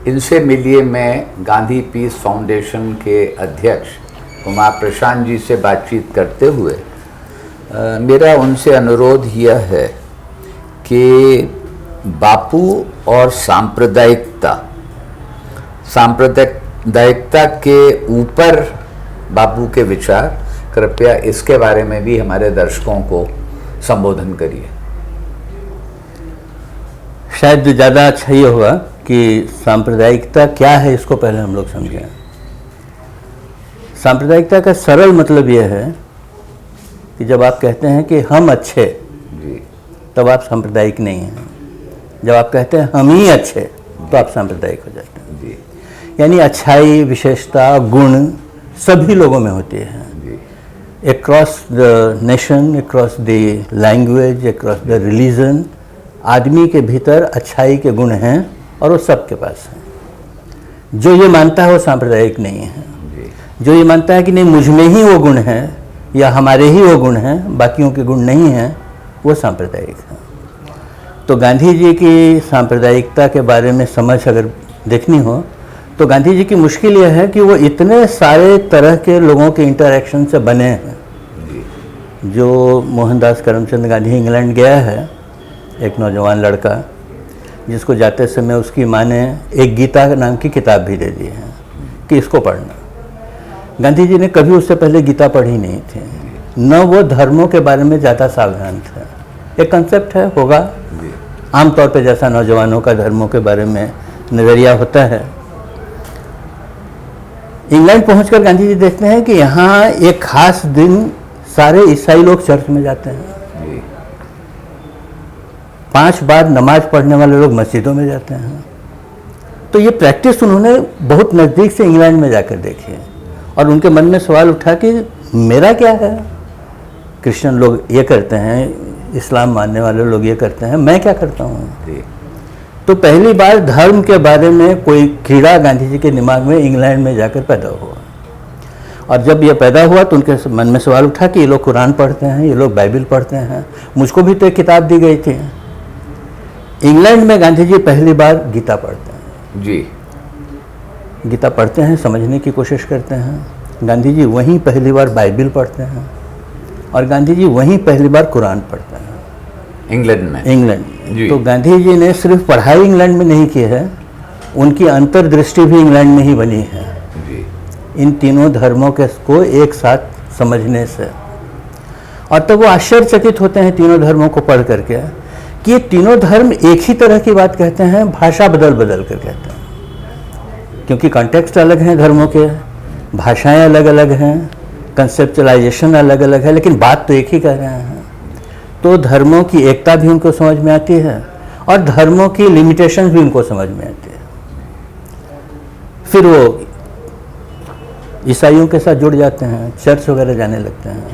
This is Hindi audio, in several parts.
इनसे मिलिए मैं गांधी पीस फाउंडेशन के अध्यक्ष कुमार प्रशांत जी से बातचीत करते हुए मेरा उनसे अनुरोध यह है कि बापू और सांप्रदायिकता के ऊपर बापू के विचार, कृपया इसके बारे में भी हमारे दर्शकों को संबोधन करिए। शायद ज़्यादा अच्छा ये होगा कि सांप्रदायिकता क्या है इसको पहले हम लोग समझें। सांप्रदायिकता का सरल मतलब यह है कि जब आप कहते हैं कि हम अच्छे तब आप सांप्रदायिक नहीं हैं। जब आप कहते हैं हम ही अच्छे तो आप सांप्रदायिक हो जाते हैं। यानी अच्छाई, विशेषता, गुण सभी लोगों में होती है, across the nation, across the language, across the religion. आदमी के भीतर अच्छाई के गुण हैं और वो सबके पास हैं। जो ये मानता है वो सांप्रदायिक नहीं है। जो ये मानता है कि नहीं मुझ में ही वो गुण हैं या हमारे ही वो गुण हैं, बाकियों के गुण नहीं हैं, वो सांप्रदायिक है। तो गांधी जी की सांप्रदायिकता के बारे में समझ अगर देखनी हो तो गांधी जी की मुश्किल यह है कि वो इतने सारे तरह के लोगों के इंटरेक्शन से बने हैं। जो मोहनदास करमचंद गांधी इंग्लैंड गया है, एक नौजवान लड़का जिसको जाते समय उसकी माँ ने एक गीता नाम की किताब भी दे दी है कि इसको पढ़ना। गांधी जी ने कभी उससे पहले गीता पढ़ी नहीं थी, न वो धर्मों के बारे में ज़्यादा सावधान थे। एक कंसेप्ट है, होगा आमतौर पे जैसा नौजवानों का धर्मों के बारे में नज़रिया होता है। इंग्लैंड पहुंचकर गांधी जी देखते हैं कि यहाँ एक खास दिन सारे ईसाई लोग चर्च में जाते हैं। 5 बार नमाज पढ़ने वाले लोग मस्जिदों में जाते हैं। तो ये प्रैक्टिस उन्होंने बहुत नज़दीक से इंग्लैंड में जाकर देखी और उनके मन में सवाल उठा कि मेरा क्या है। क्रिश्चियन लोग ये करते हैं, इस्लाम मानने वाले लोग ये करते हैं, मैं क्या करता हूँ। तो पहली बार धर्म के बारे में कोई कीड़ा गांधी जी के दिमाग में इंग्लैंड में जाकर पैदा हुआ। और जब ये पैदा हुआ तो उनके मन में सवाल उठा कि ये लोग कुरान पढ़ते हैं, ये लोग बाइबल पढ़ते हैं, मुझको भी तो एक किताब दी गई थी। इंग्लैंड में गांधी जी पहली बार गीता पढ़ते हैं। गीता पढ़ते हैं, समझने की कोशिश करते हैं। गांधी जी वहीं पहली बार बाइबल पढ़ते हैं और गांधी जी वहीं पहली बार कुरान पढ़ते हैं इंग्लैंड। तो गांधी जी ने सिर्फ पढ़ाई इंग्लैंड में नहीं की है, उनकी अंतर्दृष्टि भी इंग्लैंड में ही बनी है इन तीनों धर्मों के को एक साथ समझने से। और तब वो आश्चर्यचकित होते हैं तीनों धर्मों को पढ़ करके कि ये तीनों धर्म एक ही तरह की बात कहते हैं, भाषा बदल बदल कर कहते हैं। क्योंकि कॉन्टेक्स्ट अलग हैं धर्मों के, भाषाएं अलग अलग हैं, कंसेप्चुलाइजेशन अलग अलग है, लेकिन बात तो एक ही कह रहे हैं। तो धर्मों की एकता भी उनको समझ में आती है और धर्मों की लिमिटेशन भी उनको समझ में आती है। फिर वो ईसाइयों के साथ जुड़ जाते हैं, चर्च वगैरह जाने लगते हैं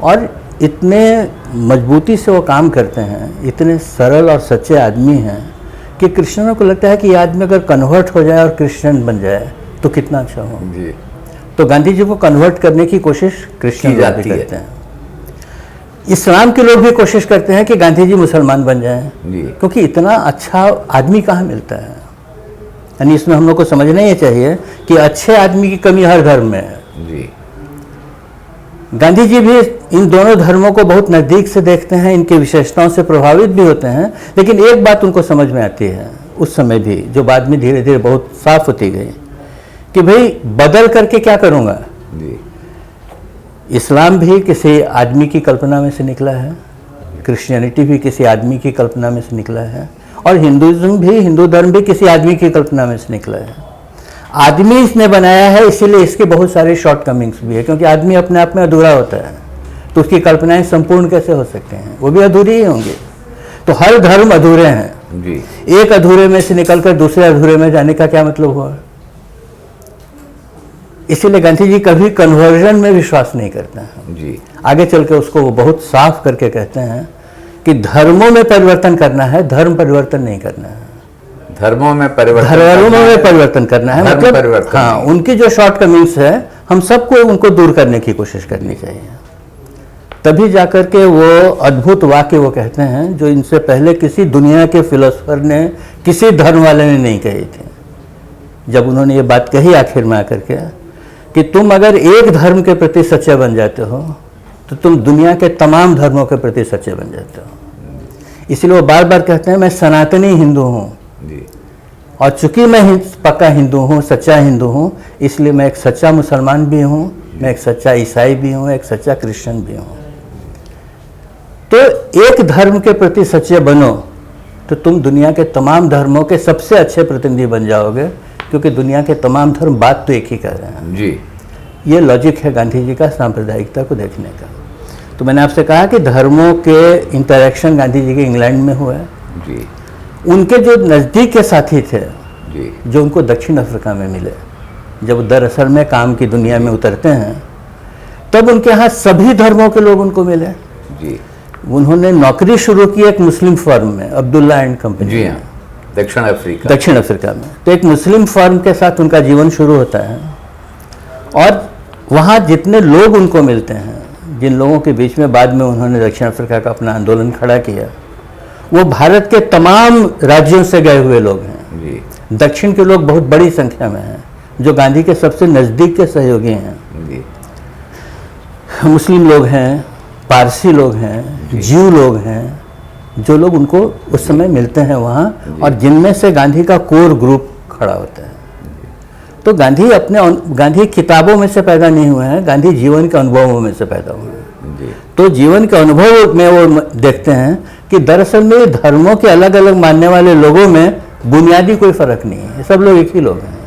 और इतने मजबूती से वो काम करते हैं, इतने सरल और सच्चे आदमी हैं कि क्रिश्चियनों को लगता है कि ये आदमी अगर कन्वर्ट हो जाए और क्रिश्चियन बन जाए तो कितना अच्छा हो। तो गांधी जी को कन्वर्ट करने की कोशिश क्रिश्चियन जाति करते हैं। इस्लाम के लोग भी कोशिश करते हैं कि गांधी जी मुसलमान बन जाएं, क्योंकि इतना अच्छा आदमी कहाँ मिलता है। यानी इसमें हम लोग को समझना ही चाहिए कि अच्छे आदमी की कमी हर धर्म में है। गांधी जी भी इन दोनों धर्मों को बहुत नज़दीक से देखते हैं, इनकी विशेषताओं से प्रभावित भी होते हैं, लेकिन एक बात उनको समझ में आती है उस समय भी, जो बाद में धीरे धीरे बहुत साफ होती गई, कि भाई बदल करके क्या करूँगा। इस्लाम भी किसी आदमी की कल्पना में से निकला है, क्रिश्चियनिटी भी किसी आदमी की कल्पना में से निकला है और हिंदुइज्म भी, हिंदू धर्म भी किसी आदमी की कल्पना में से निकला है। आदमी इसने बनाया है, इसीलिए इसके बहुत सारे शॉर्टकमिंग्स भी है, क्योंकि आदमी अपने आप में अधूरा होता है तो उसकी कल्पनाएं संपूर्ण कैसे हो सकते हैं, वो भी अधूरी ही होंगे। तो हर धर्म अधूरे हैं। एक अधूरे में से निकलकर दूसरे अधूरे में जाने का क्या मतलब हुआ। इसीलिए गांधी जी कभी कन्वर्जन में विश्वास नहीं करते हैं। आगे चल के उसको वो बहुत साफ करके कहते हैं कि धर्मों में परिवर्तन करना है, धर्म परिवर्तन नहीं करना है। धर्मों में परिवर्तन करना है, मतलब हाँ, उनकी जो शॉर्टकमिंग्स है हम सबको उनको दूर करने की कोशिश करनी चाहिए। तभी जाकर के वो अद्भुत वाक्य वो कहते हैं जो इनसे पहले किसी दुनिया के फिलोसफर ने, किसी धर्म वाले ने नहीं कही थी। जब उन्होंने ये बात कही आखिर में आकर के कि तुम अगर एक धर्म के प्रति सच्चे बन जाते हो तो तुम दुनिया के तमाम धर्मों के प्रति सच्चे बन जाते हो। इसलिए वो बार बार कहते हैं मैं सनातनी हिंदू हूँ, और चूंकि मैं पक्का हिंदू हूँ, सच्चा हिंदू हूँ, इसलिए मैं एक सच्चा मुसलमान भी हूँ, मैं एक सच्चा ईसाई भी हूँ, एक सच्चा क्रिश्चियन भी हूँ। तो एक धर्म के प्रति सच्चे बनो तो तुम दुनिया के तमाम धर्मों के सबसे अच्छे प्रतिनिधि बन जाओगे, क्योंकि दुनिया के तमाम धर्म बात तो एक ही कर रहे हैं जी। ये लॉजिक है गांधी जी का सांप्रदायिकता को देखने का। तो मैंने आपसे कहा कि धर्मों के इंटरेक्शन गांधी जी के इंग्लैंड में हुआ जी। उनके जो नज़दीक के साथी थे जी। जो उनको दक्षिण अफ्रीका में मिले, जब दरअसल में काम की दुनिया में उतरते हैं तब उनके यहाँ सभी धर्मों के लोग उनको मिले जी। उन्होंने नौकरी शुरू की एक मुस्लिम फर्म में, अब्दुल्ला एंड कंपनी जी हाँ, दक्षिण अफ्रीका में। तो एक मुस्लिम फर्म के साथ उनका जीवन शुरू होता है, और वहाँ जितने लोग उनको मिलते हैं, जिन लोगों के बीच में बाद में उन्होंने दक्षिण अफ्रीका का अपना आंदोलन खड़ा किया, वो भारत के तमाम राज्यों से गए हुए लोग हैं जी। दक्षिण के लोग बहुत बड़ी संख्या में हैं, जो गांधी के सबसे नज़दीक के सहयोगी हैं जी। मुस्लिम लोग हैं, पारसी लोग हैं, जीव लोग हैं, जो लोग उनको उस समय मिलते हैं वहाँ, और जिनमें से गांधी का कोर ग्रुप खड़ा होता है। तो गांधी किताबों में से पैदा नहीं हुए हैं, गांधी जीवन के अनुभवों में से पैदा हुए हैं। तो जीवन के अनुभव में वो देखते हैं कि दरअसल में धर्मों के अलग अलग मानने वाले लोगों में बुनियादी कोई फर्क नहीं है, सब लोग एक ही लोग हैं।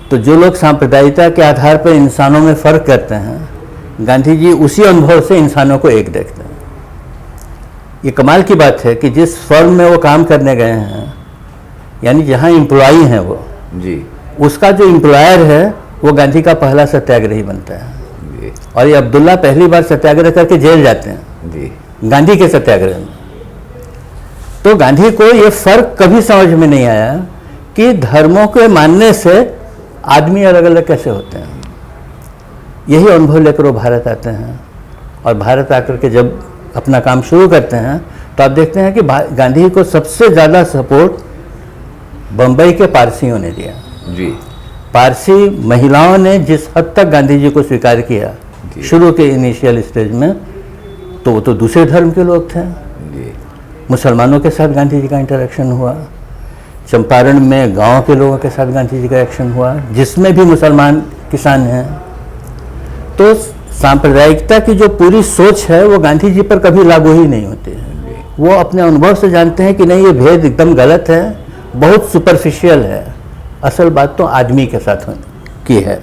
तो जो लोग सांप्रदायिकता के आधार पर इंसानों में फ़र्क करते हैं, गांधी जी उसी अनुभव से इंसानों को एक देखते हैं। ये कमाल की बात है कि जिस फर्म में वो काम करने गए हैं, यानी जहाँ एम्प्लॉई हैं वो जी, उसका जो एम्प्लॉयर है वो गांधी का पहला सत्याग्रही बनता है जी। और ये अब्दुल्ला पहली बार सत्याग्रह करके जेल जाते हैं जी। गांधी के सत्याग्रह में। तो गांधी को ये फर्क कभी समझ में नहीं आया कि धर्मों के मानने से आदमी अलग अलग कैसे होते हैं। यही अनुभव लेकर वो भारत आते हैं, और भारत आकर के जब अपना काम शुरू करते हैं तो आप देखते हैं कि गांधी को सबसे ज़्यादा सपोर्ट बम्बई के पारसियों ने दिया जी। पारसी महिलाओं ने जिस हद तक गांधी जी को स्वीकार किया शुरू के इनिशियल स्टेज में, तो वो तो दूसरे धर्म के लोग थे जी। मुसलमानों के साथ गांधी जी का इंटरेक्शन हुआ, चंपारण में गांव के लोगों के साथ गांधी जी का एक्शन हुआ, जिसमें भी मुसलमान किसान हैं। तो सांप्रदायिकता की जो पूरी सोच है वो गांधी जी पर कभी लागू ही नहीं होती है। वो अपने अनुभव से जानते हैं कि नहीं, ये भेद एकदम गलत है, बहुत सुपरफिशियल है, असल बात तो आदमी के साथ की है।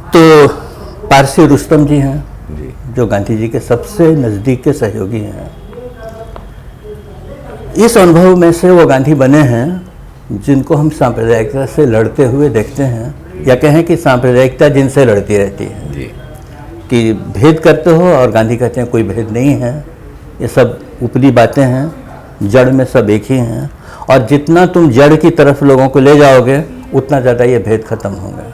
तो पारसी रुस्तम जी हैं जी। जो गांधी जी के सबसे नज़दीक के सहयोगी हैं। इस अनुभव में से वो गांधी बने हैं जिनको हम सांप्रदायिकता से लड़ते हुए देखते हैं, या कहें कि सांप्रदायिकता जिनसे लड़ती रहती है जी। कि भेद करते हो, और गांधी कहते हैं कोई भेद नहीं है, ये सब ऊपरी बातें हैं, जड़ में सब एक ही हैं, और जितना तुम जड़ की तरफ लोगों को ले जाओगे उतना ज़्यादा ये भेद खत्म होंगे।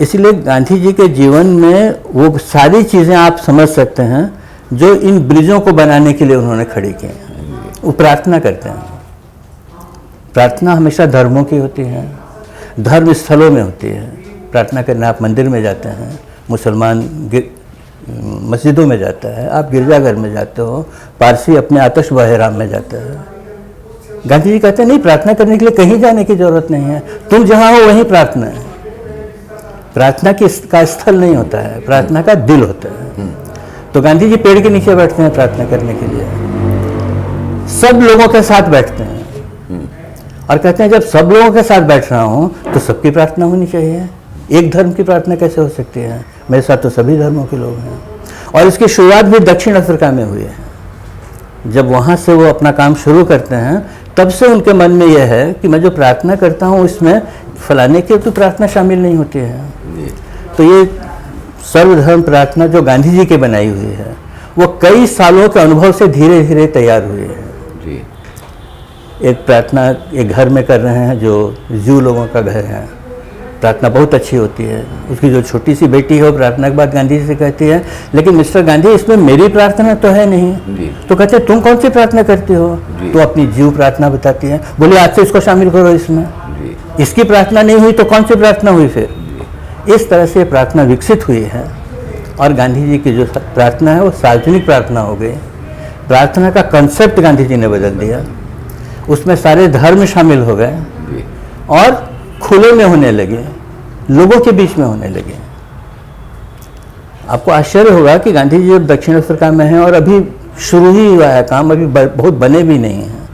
इसलिए गांधी जी के जीवन में वो सारी चीज़ें आप समझ सकते हैं जो इन ब्रिजों को बनाने के लिए उन्होंने खड़ी की हैं। वो प्रार्थना करते हैं, प्रार्थना हमेशा धर्मों की होती है, धर्म स्थलों में होती है। प्रार्थना करने आप मंदिर में जाते हैं, मुसलमान मस्जिदों में जाता है, आप गिरजाघर में जाते हो, पारसी अपने आतिश बहराम में जाता है। गांधी जी कहते हैं नहीं, प्रार्थना करने के लिए कहीं जाने की जरूरत नहीं है, तुम जहाँ हो वहीं प्रार्थना है। प्रार्थना का स्थल नहीं होता है, प्रार्थना का दिल होता है। तो गांधी जी पेड़ के नीचे बैठते हैं प्रार्थना करने के लिए, सब लोगों के साथ बैठते हैं और कहते हैं जब सब लोगों के साथ बैठ रहा हूँ तो सबकी प्रार्थना होनी चाहिए, एक धर्म की प्रार्थना कैसे हो सकती है, मेरे साथ तो सभी धर्मों के लोग हैं। और इसकी शुरुआत भी दक्षिण अफ्रीका में हुई है। जब वहाँ से वो अपना काम शुरू करते हैं तब से उनके मन में यह है कि मैं जो प्रार्थना करता हूँ इसमें फलाने की तो प्रार्थना शामिल नहीं होती है। तो ये सर्वधर्म प्रार्थना जो गांधी जी की बनाई हुई है वो कई सालों के अनुभव से धीरे धीरे तैयार हुई है। जी। एक प्रार्थना एक घर में कर रहे हैं जो जीव लोगों का घर है, प्रार्थना बहुत अच्छी होती है। उसकी जो छोटी सी बेटी है वो प्रार्थना के बाद गांधी जी से कहती है, लेकिन मिस्टर गांधी इसमें मेरी प्रार्थना तो है नहीं। जी। तो कहते हैं तुम कौन सी प्रार्थना करती हो? जी। तो अपनी जीव प्रार्थना बताती है। बोले आज से इसको शामिल करो इसमें। जी। इसकी प्रार्थना नहीं हुई तो कौन सी प्रार्थना हुई फिर? इस तरह से प्रार्थना विकसित हुई है और गांधी जी की जो प्रार्थना है वो सार्वजनिक प्रार्थना हो गई। प्रार्थना का कंसेप्ट गांधी जी ने बदल दिया, उसमें सारे धर्म शामिल हो गए जी। और खुले में होने लगे, लोगों के बीच में होने लगे। आपको आश्चर्य होगा कि गांधी जी जब दक्षिण अफ्रीका में हैं और अभी शुरू ही हुआ है काम, अभी बहुत बने भी नहीं हैं,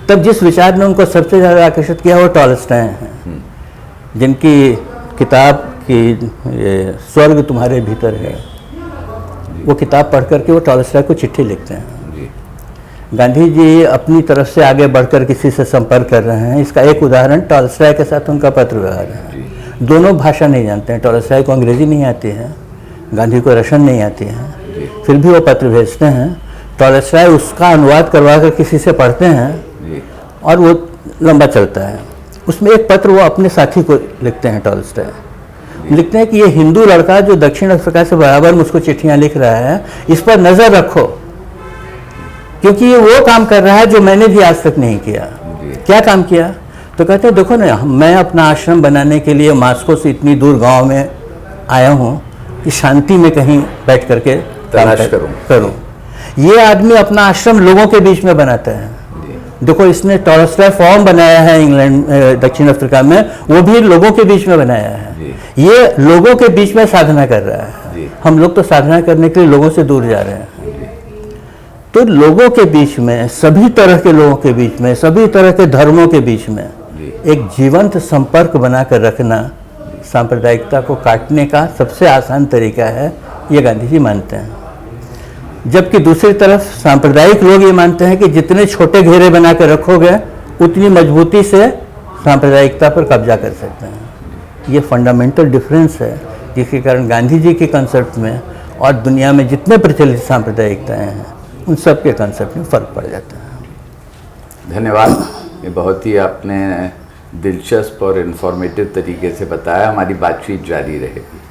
तब जिस विचार ने उनको सबसे ज़्यादा आकर्षित किया वो टॉलस्टॉय हैं, जिनकी किताब की ये स्वर्ग तुम्हारे भीतर है, वो किताब पढ़ करके वो टॉलस्टॉय को चिट्ठी लिखते हैं। गांधी जी अपनी तरफ से आगे बढ़कर किसी से संपर्क कर रहे हैं, इसका एक उदाहरण टॉलस्टॉय के साथ उनका पत्र व्यवहार है। दोनों भाषा नहीं जानते हैं, टॉलस्टॉय को अंग्रेजी नहीं आती है, गांधी को रशियन नहीं आती है, फिर भी वो पत्र भेजते हैं। टॉलस्टॉय उसका अनुवाद करवा कर किसी से पढ़ते हैं और वो लंबा चलता है। उसमें एक पत्र वो अपने साथी को लिखते हैं, टॉलस्टॉय लिखते हैं कि ये हिंदू लड़का जो दक्षिण अफ्रीका से बराबर मुझको चिट्ठियाँ लिख रहा है, इस पर नज़र रखो, क्योंकि ये वो काम कर रहा है जो मैंने भी आज तक नहीं किया। क्या काम किया? तो कहते हैं देखो ना, मैं अपना आश्रम बनाने के लिए मास्को से इतनी दूर गांव में आया हूँ कि शांति में कहीं बैठ करके तलाश करूँ। ये आदमी अपना आश्रम लोगों के बीच में बनाता है। देखो इसने टॉलस्टॉय फॉर्म बनाया है इंग्लैंड दक्षिण अफ्रीका में, वो भी लोगों के बीच में बनाया है। ये लोगों के बीच में साधना कर रहा है। हम लोग तो साधना करने के लिए लोगों से दूर जा रहे हैं। तो लोगों के बीच में, सभी तरह के लोगों के बीच में, सभी तरह के धर्मों के बीच में एक जीवंत संपर्क बनाकर रखना सांप्रदायिकता को काटने का सबसे आसान तरीका है, ये गांधी जी मानते हैं। जबकि दूसरी तरफ सांप्रदायिक लोग ये मानते हैं कि जितने छोटे घेरे बनाकर रखोगे उतनी मजबूती से सांप्रदायिकता पर कब्जा कर सकते हैं। ये फंडामेंटल डिफरेंस है जिसके कारण गांधी जी के कंसेप्ट में और दुनिया में जितने प्रचलित सांप्रदायिकताएँ हैं उन सब के कंसेप्ट में फ़र्क पड़ जाता है। धन्यवाद, ये बहुत ही आपने दिलचस्प और इन्फॉर्मेटिव तरीके से बताया। हमारी बातचीत जारी रहेगी।